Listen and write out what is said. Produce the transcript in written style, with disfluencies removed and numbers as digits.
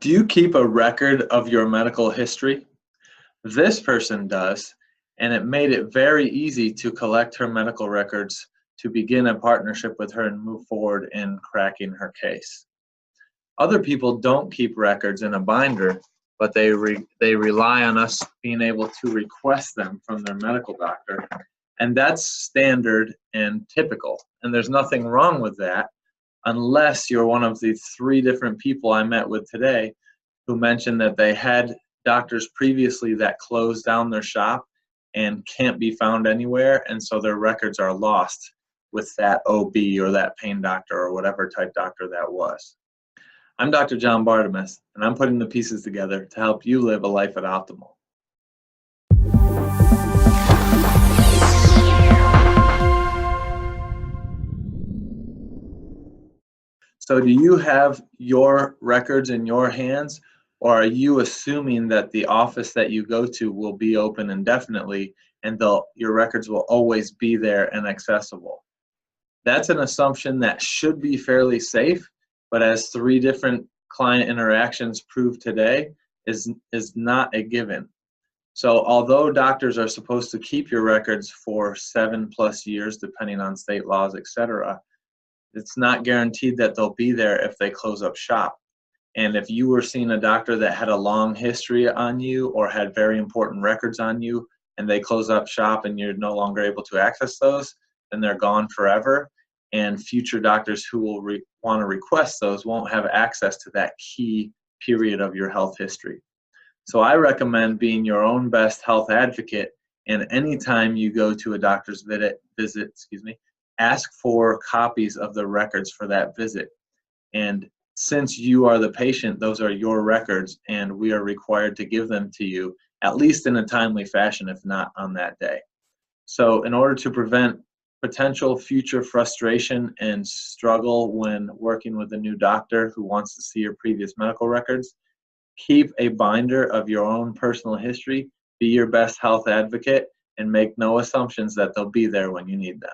Do you keep a record of your medical history? This person does, and it made it very easy to collect her medical records to begin a partnership with her and move forward in cracking her case. Other people don't keep records in a binder, but they rely on us being able to request them from their medical doctor, and that's standard and typical. And there's nothing wrong with that unless you're one of the three different people I met with today who mentioned that they had doctors previously that closed down their shop and can't be found anywhere, and so their records are lost with that OB or that pain doctor or whatever type doctor that was. I'm Dr. John Bartemus, and I'm putting the pieces together to help you live a life at optimal. So do you have your records in your hands, or are you assuming that the office that you go to will be open indefinitely and your records will always be there and accessible? That's an assumption that should be fairly safe, but as three different client interactions prove today, is not a given. So although doctors are supposed to keep your records for 7+ years, depending on state laws, etc., it's not guaranteed that they'll be there if they close up shop. And if you were seeing a doctor that had a long history on you or had very important records on you and they close up shop and you're no longer able to access those, then they're gone forever. And future doctors who will want to request those won't have access to that key period of your health history. So I recommend being your own best health advocate, and anytime you go to a doctor's visit, ask for copies of the records for that visit. And since you are the patient, those are your records, and we are required to give them to you, at least in a timely fashion, if not on that day. So in order to prevent potential future frustration and struggle when working with a new doctor who wants to see your previous medical records, keep a binder of your own personal history, be your best health advocate, and make no assumptions that they'll be there when you need them.